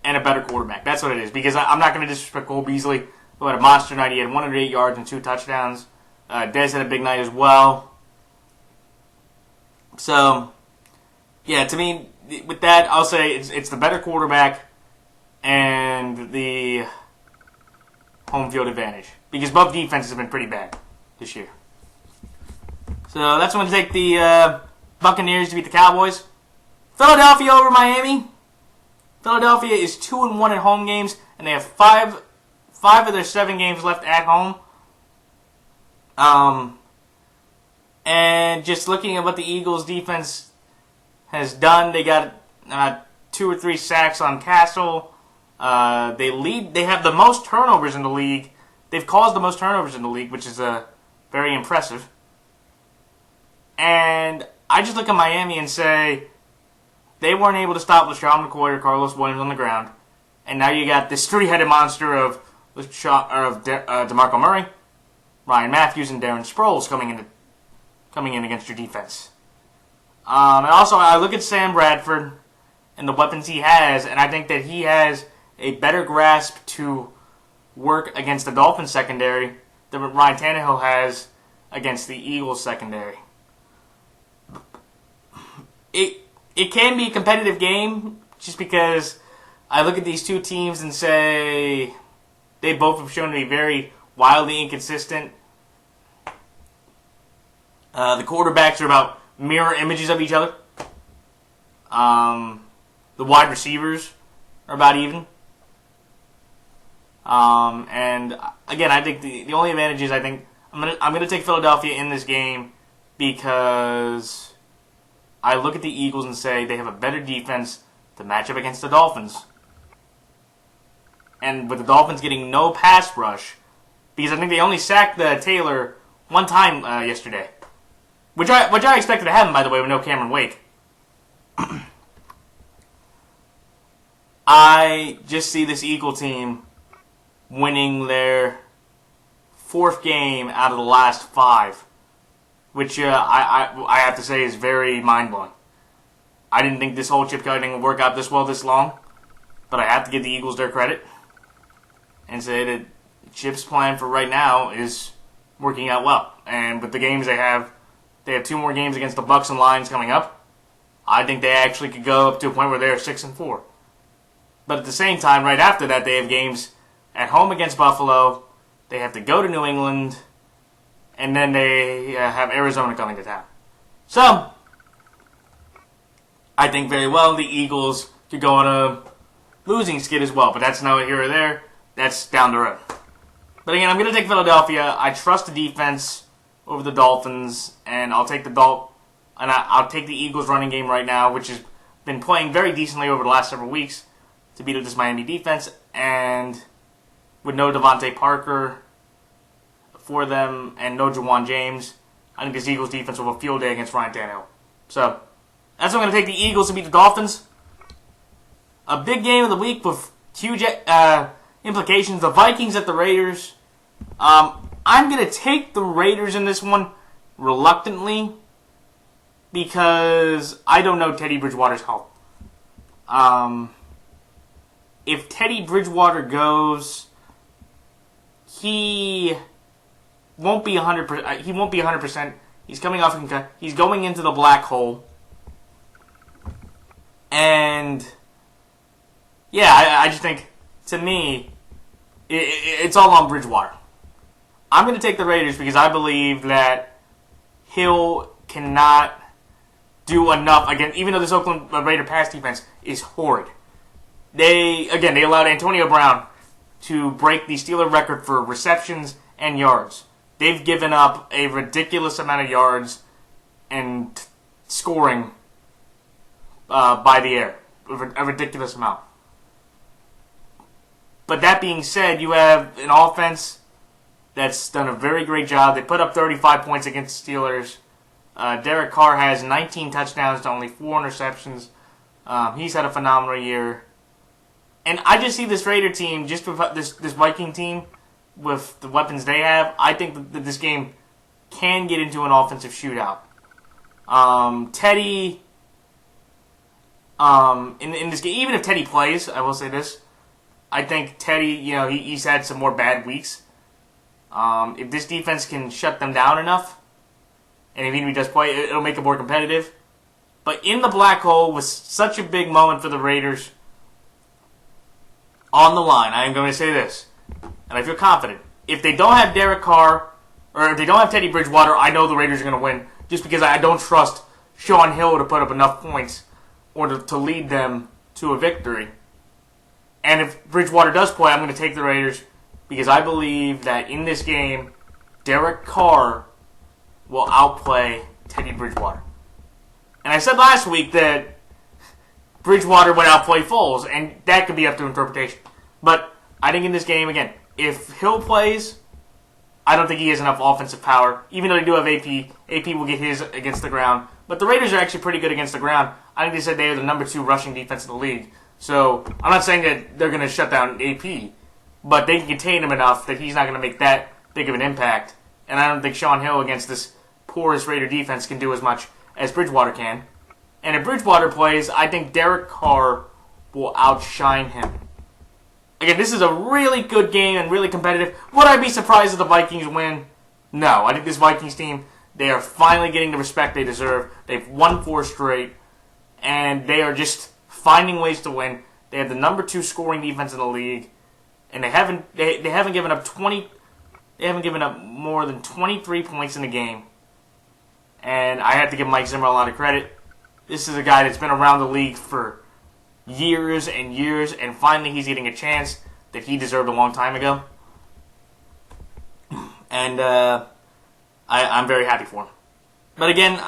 Speaker 1: and a better quarterback. That's what it is. Because I'm not going to disrespect Cole Beasley, who had a monster night. He had 108 yards and 2 touchdowns. Dez had a big night as well. So, yeah, to me, with that, I'll say it's the better quarterback and the home field advantage. Because both defenses have been pretty bad this year. So that's when to take the Buccaneers to beat the Cowboys. Philadelphia over Miami. Philadelphia is 2-1 at home games, and they have 5 of their 7 games left at home. And just looking at what the Eagles' defense has done, they got 2 or 3 sacks on Castle. They have the most turnovers in the league. They've caused the most turnovers in the league, which is very impressive. And I just look at Miami and say they weren't able to stop LaShawn McCoy or Carlos Williams on the ground. And now you got this 3-headed monster of DeMarco Murray, Ryan Matthews, and Darren Sproles coming in against your defense. And also, I look at Sam Bradford and the weapons he has, and I think that he has a better grasp to work against the Dolphins secondary than what Ryan Tannehill has against the Eagles secondary. It can be a competitive game just because I look at these 2 teams and say they both have shown to be very wildly inconsistent. The quarterbacks are about mirror images of each other. The wide receivers are about even. And again, I think the only advantage is I'm gonna take Philadelphia in this game because I look at the Eagles and say they have a better defense to match up against the Dolphins. And with the Dolphins getting no pass rush, because I think they only sacked Taylor 1 time yesterday. which I expected to happen, by the way, with no Cameron Wake. I just see this Eagle team winning their 4th game out of the last 5, which I have to say is very mind-blowing. I didn't think this whole chip cutting would work out this well this long, but I have to give the Eagles their credit and say that Chip's plan for right now is working out well. And with the games they have 2 more games against the Bucks and Lions coming up. I think they actually could go up to a point where they're 6-4. But at the same time, right after that, they have games at home against Buffalo. They have to go to New England, and then they have Arizona coming to town. So, I think very well the Eagles could go on a losing skid as well, but that's not here or there. That's down the road. But again, I'm going to take Philadelphia. I trust the defense over the Dolphins, and I'll take I'll take the Eagles running game right now, which has been playing very decently over the last several weeks to beat up this Miami defense, and with no Devontae Parker for them and no Jawan James, I think this Eagles defense will have a field day against Ryan Tannehill. So, that's why I'm going to take the Eagles to beat the Dolphins. A big game of the week with huge implications. The Vikings at the Raiders. I'm going to take the Raiders in this one reluctantly because I don't know Teddy Bridgewater's health. If Teddy Bridgewater goes, he won't be 100%. He won't be 100%. He's coming off. He's going into the black hole, and yeah, I just think to me, it's all on Bridgewater. I'm going to take the Raiders because I believe that Hill cannot do enough again. Even though this Oakland Raider pass defense is horrid, they allowed Antonio Brown to break the Steeler record for receptions and yards. They've given up a ridiculous amount of yards and scoring by the air, a ridiculous amount. But that being said, you have an offense that's done a very great job. They put up 35 points against the Steelers. Derek Carr has 19 touchdowns to only 4 interceptions. He's had a phenomenal year. And I just see this Raider team, just with this Viking team, with the weapons they have, I think that this game can get into an offensive shootout. Teddy, in this game, even if Teddy plays, I will say this, I think Teddy, he's had some more bad weeks. If this defense can shut them down enough, and if he does play, it'll make it more competitive. But in the black hole, with such a big moment for the Raiders on the line, I am going to say this, and I feel confident. If they don't have Derek Carr, or if they don't have Teddy Bridgewater, I know the Raiders are going to win, just because I don't trust Sean Hill to put up enough points or to lead them to a victory. And if Bridgewater does play, I'm going to take the Raiders because I believe that in this game, Derek Carr will outplay Teddy Bridgewater. And I said last week that Bridgewater would outplay Foles, and that could be up to interpretation. But I think in this game, again, if Hill plays, I don't think he has enough offensive power. Even though they do have AP, AP will get his against the ground. But the Raiders are actually pretty good against the ground. I think they said they are the number 2 rushing defense in the league. So I'm not saying that they're going to shut down AP, but they can contain him enough that he's not going to make that big of an impact. And I don't think Sean Hill against this porous Raider defense can do as much as Bridgewater can. And if Bridgewater plays, I think Derek Carr will outshine him. Again, this is a really good game and really competitive. Would I be surprised if the Vikings win? No. I think this Vikings team, they are finally getting the respect they deserve. They've won 4 straight, and they are just finding ways to win. They have the number 2 scoring defense in the league, and they haven't given up more than 23 points in the game. And I have to give Mike Zimmer a lot of credit. This is a guy that's been around the league for years and years, and finally he's getting a chance that he deserved a long time ago. And I'm very happy for him. But again,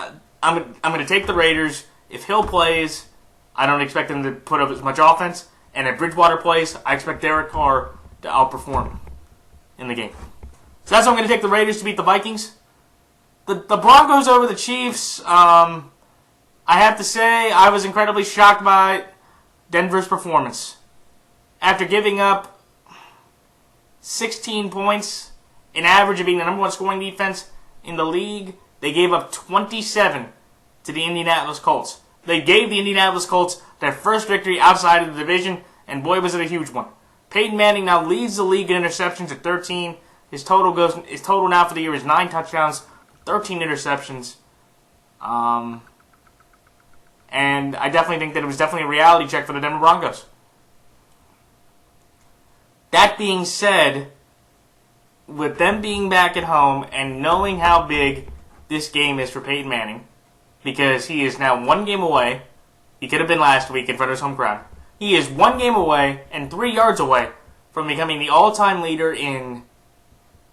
Speaker 1: I'm going to take the Raiders. If Hill plays, I don't expect him to put up as much offense. And if Bridgewater plays, I expect Derek Carr to outperform in the game. So that's why I'm going to take the Raiders to beat the Vikings. the Broncos over the Chiefs, I have to say I was incredibly shocked by Denver's performance. After giving up 16 points, an average of being the number one scoring defense in the league, they gave up 27 to the Indianapolis Colts. They gave the Indianapolis Colts their first victory outside of the division, and boy was it a huge one. Peyton Manning now leads the league in interceptions at 13. His total now for the year is 9 touchdowns, 13 interceptions. And I definitely think that it was definitely a reality check for the Denver Broncos. That being said, with them being back at home and knowing how big this game is for Peyton Manning, because he is now 1 game away, he could have been last week in front of his home crowd. He is 1 game away and 3 yards away from becoming the all-time leader in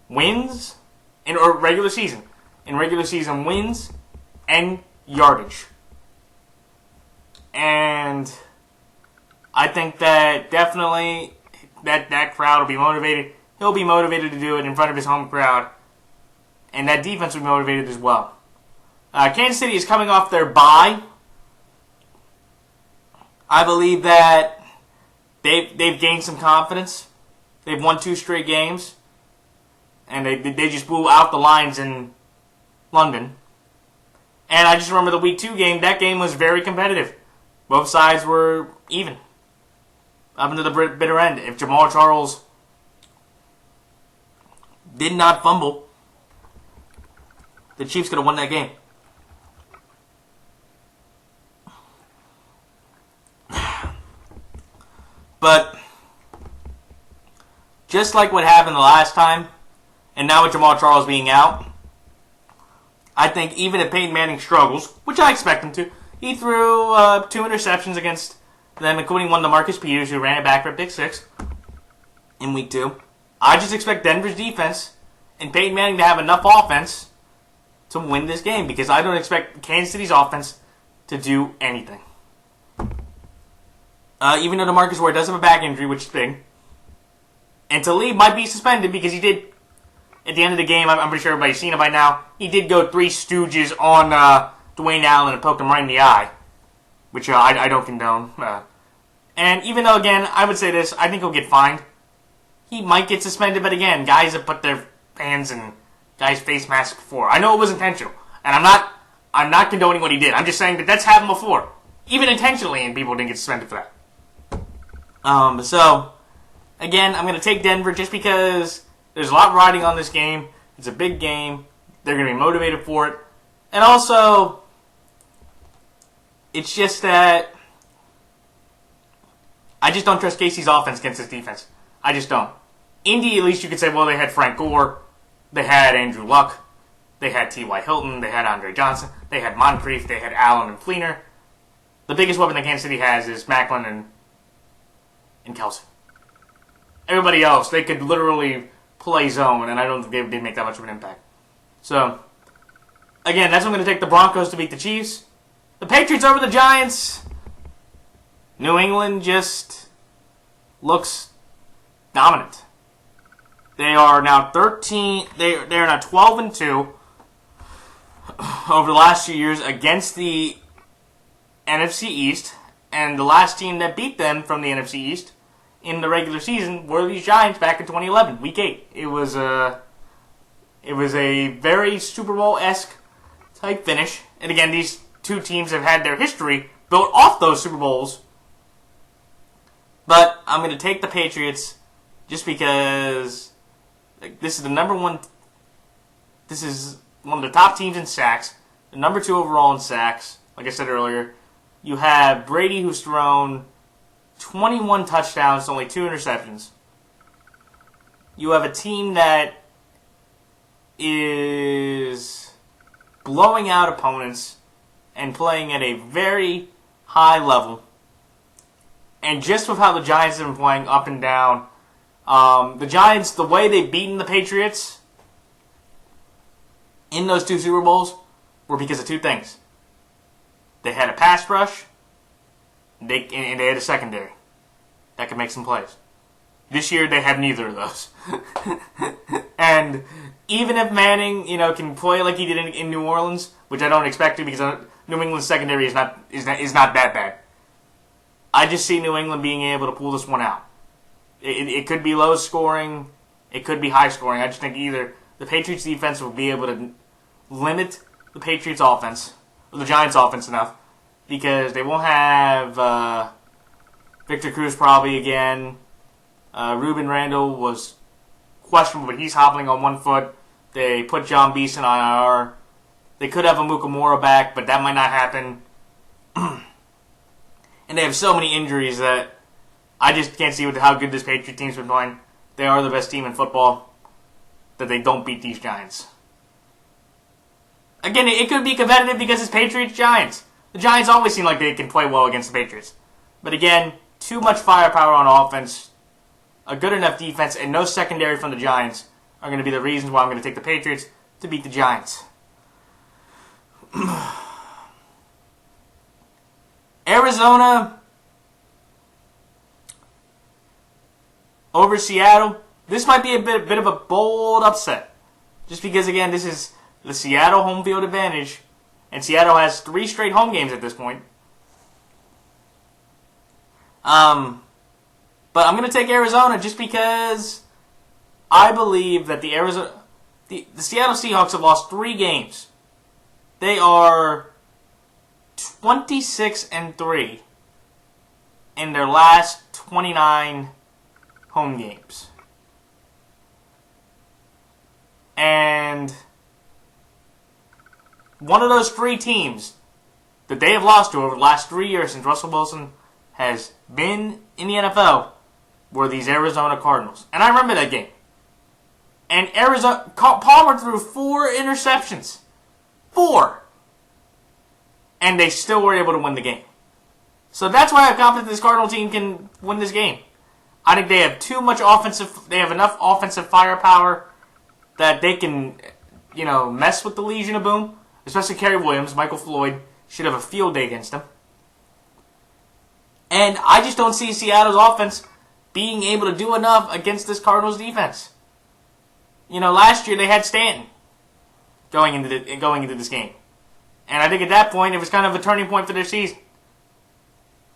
Speaker 1: wins, or regular season. In regular season wins and yardage. And I think that definitely that crowd will be motivated. He'll be motivated to do it in front of his home crowd. And that defense will be motivated as well. Kansas City is coming off their bye. I believe that they've gained some confidence. They've won 2 straight games. And they just blew out the Lions in London. And I just remember the Week 2 game. That game was very competitive. Both sides were even. Up into the bitter end. If Jamal Charles did not fumble, the Chiefs could have won that game. But just like what happened the last time, and now with Jamal Charles being out, I think even if Peyton Manning struggles, which I expect him to, he threw 2 interceptions against them, including one to Marcus Peters, who ran it back for a pick 6 in Week 2. I just expect Denver's defense and Peyton Manning to have enough offense to win this game, because I don't expect Kansas City's offense to do anything. Even though DeMarcus Ware does have a back injury, which is big. And Talib might be suspended because he did, at the end of the game, I'm pretty sure everybody's seen it by now, he did go 3 stooges on Dwayne Allen and poked him right in the eye, which I don't condone. And even though, again, I would say this, I think he'll get fined. He might get suspended, but again, guys have put their hands in guys' face masks before. I know it was intentional, and I'm not condoning what he did. I'm just saying that that's happened before, even intentionally, and people didn't get suspended for that. So, again, I'm going to take Denver just because there's a lot riding on this game. It's a big game. They're going to be motivated for it. And also, it's just that I just don't trust Casey's offense against this defense. I just don't. Indy, at least you could say, well, they had Frank Gore, they had Andrew Luck, they had T.Y. Hilton, they had Andre Johnson, they had Moncrief, they had Allen and Fleener. The biggest weapon that Kansas City has is Macklin and Kelsey. Everybody else, they could literally play zone, and I don't think they did make that much of an impact. So, again, that's what I'm going to take the Broncos to beat the Chiefs. The Patriots over the Giants. New England just looks dominant. They are now 13. They are now 12-2 over the last few years against the NFC East, and the last team that beat them from the NFC East in the regular season were the Giants back in 2011, Week 8. It was a very Super Bowl-esque type finish, and again, these 2 teams have had their history built off those Super Bowls. But I'm going to take the Patriots just because this is the number one. This is one of the top teams in sacks, the number 2 overall in sacks. Like I said earlier, you have Brady, who's thrown 21 touchdowns, only 2 interceptions. You have a team that is blowing out opponents and playing at a very high level. And just with how the Giants have been playing up and down, the Giants, the way they've beaten the Patriots in those 2 Super Bowls were because of 2 things. They had a pass rush, and they had a secondary that could make some plays. This year, they have neither of those. And even if Manning, can play like he did in New Orleans, which I don't expect to because New England's secondary is not that bad. I just see New England being able to pull this one out. It could be low scoring, it could be high scoring. I just think either the Patriots defense will be able to limit the Patriots offense, or the Giants offense enough, because they won't have Victor Cruz probably again. Ruben Randall was questionable, but he's hobbling on one foot. They put John Beeson on IR. They could have a Mukamura back, but that might not happen. And they have so many injuries that I just can't see how good this Patriot team's been playing. They are the best team in football. That they don't beat these Giants. Again, it could be competitive because it's Patriots-Giants. The Giants always seem like they can play well against the Patriots. But again, too much firepower on offense, a good enough defense, and no secondary from the Giants are going to be the reasons why I'm going to take the Patriots to beat the Giants. Arizona over Seattle. This might be a bit of a bold upset. Just because, again, this is the Seattle home field advantage. And Seattle has 3 straight home games at this point. But I'm going to take Arizona just because I believe that the Seattle Seahawks have lost 3 games. They are 26-3 in their last 29 home games. And one of those 3 teams that they have lost to over the last 3 years since Russell Wilson has been in the NFL were these Arizona Cardinals. And I remember that game. And Palmer threw 4 interceptions. 4. And they still were able to win the game. So that's why I'm confident this Cardinal team can win this game. I think they have they have enough offensive firepower that they can, mess with the Legion of Boom. Especially Kerry Williams. Michael Floyd should have a field day against them. And I just don't see Seattle's offense being able to do enough against this Cardinals defense. Last year they had Stanton going into this game. And I think at that point it was kind of a turning point for their season.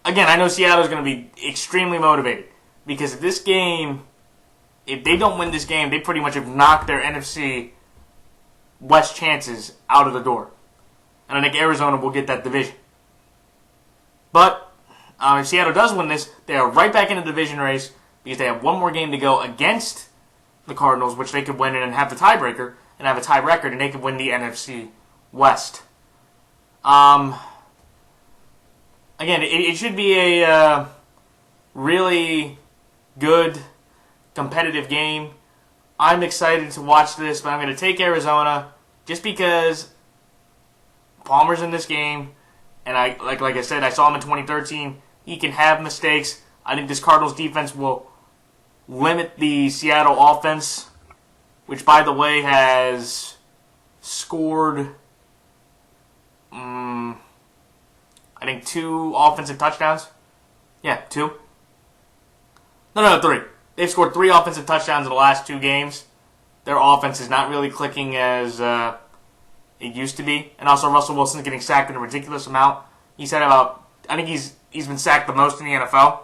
Speaker 1: Again, I know Seattle's going to be extremely motivated. Because if they don't win this game, they pretty much have knocked their NFC West chances out of the door. And I think Arizona will get that division. But if Seattle does win this, they are right back in the division race because they have one more game to go against the Cardinals, which they could win and have the tiebreaker and have a tie record, and they could win the NFC West. Again, it should be a really good, competitive game. I'm excited to watch this, but I'm going to take Arizona just because Palmer's in this game, and like I said, I saw him in 2013. He can have mistakes. I think this Cardinals defense will limit the Seattle offense, which, by the way, has scored, I think 2 offensive touchdowns. Yeah, 2. No, 3. They've scored 3 offensive touchdowns in the last 2 games. Their offense is not really clicking as it used to be. And also Russell Wilson's getting sacked in a ridiculous amount. I think he's been sacked the most in the NFL.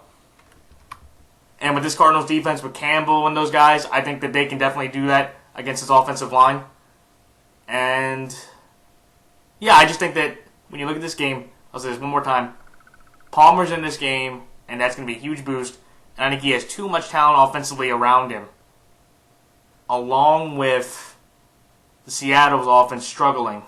Speaker 1: And with this Cardinals defense, with Campbell and those guys, I think that they can definitely do that against his offensive line. And yeah, I just think that when you look at this game, I'll say this one more time, Palmer's in this game, and that's going to be a huge boost. And I think he has too much talent offensively around him, along with the Seattle's offense struggling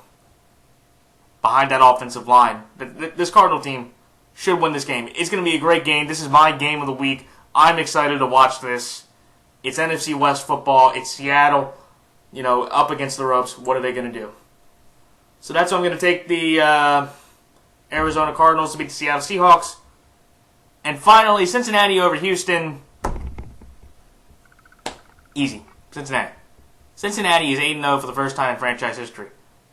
Speaker 1: behind that offensive line. This Cardinal team should win this game. It's going to be a great game. This is my game of the week. I'm excited to watch this. It's NFC West football. It's Seattle, up against the ropes. What are they going to do? So that's why I'm going to take the Arizona Cardinals to beat the Seattle Seahawks. And finally, Cincinnati over Houston. Easy. Cincinnati. Cincinnati is 8-0 for the first time in franchise history.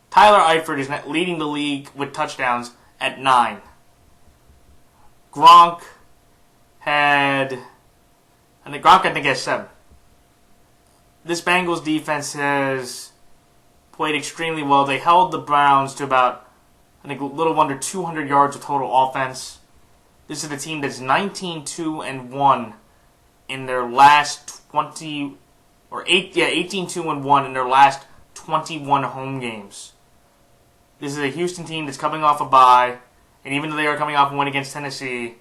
Speaker 1: Tyler Eifert is leading the league with touchdowns at 9. Gronk had And the Gronk, I think, has 7. This Bengals defense has played extremely well. They held the Browns to about, I think, a little under 200 yards of total offense. This is a team that's 19-2-1 in their last 18-2-1 in their last 21 home games. This is a Houston team that's coming off a bye, and even though they are coming off a win against Tennessee,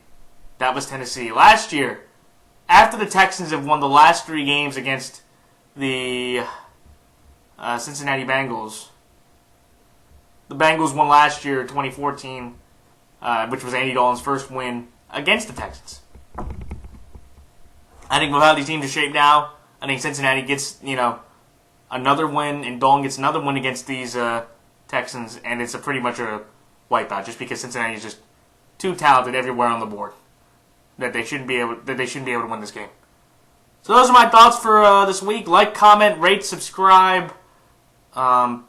Speaker 1: that was Tennessee. Last year, after the Texans have won the last 3 games against the Cincinnati Bengals, the Bengals won last year, 2014, which was Andy Dalton's first win against the Texans. I think with how these teams are shaped now, I think Cincinnati gets, another win, and Dalton gets another win against these Texans, and it's pretty much a wipeout, just because Cincinnati is just too talented everywhere on the board that they shouldn't be able to win this game. So those are my thoughts for this week. Like, comment, rate, subscribe.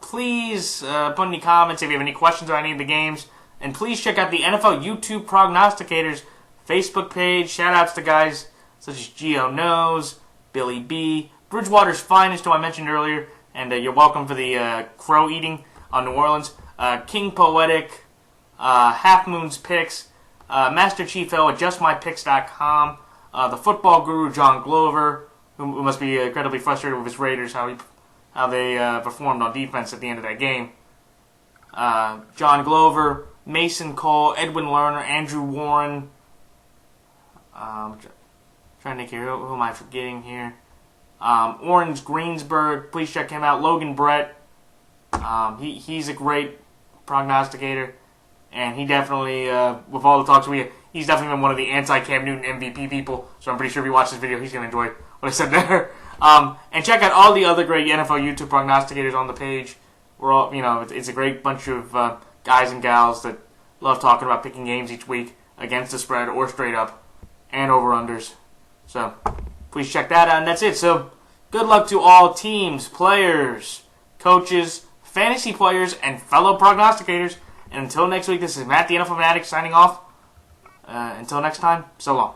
Speaker 1: Please put any comments if you have any questions on any of the games, and please check out the NFL YouTube Prognosticators Facebook page. Shout outs to guys such as Gio Knows, Billy B, Bridgewater's Finest, who I mentioned earlier, and you're welcome for the crow eating on New Orleans, King Poetic, Half Moon's Picks, Master Chief L at JustMyPicks.com, the football guru John Glover, who must be incredibly frustrated with his Raiders, how they performed on defense at the end of that game. John Glover, Mason Cole, Edwin Lerner, Andrew Warren. Trying to think here, who am I forgetting here? Orange Greensburg, please check him out. Logan Brett, he's a great prognosticator, and he definitely, with all the talks he's definitely been one of the anti-Cam Newton MVP people, so I'm pretty sure if you watch this video, he's going to enjoy what I said there. And check out all the other great NFL YouTube prognosticators on the page. We're all, it's a great bunch of guys and gals that love talking about picking games each week against the spread or straight up and over-unders. So please check that out, and that's it. So good luck to all teams, players, coaches, fantasy players, and fellow prognosticators. And until next week, this is Matt, the NFL Fanatic, signing off. Until next time, so long.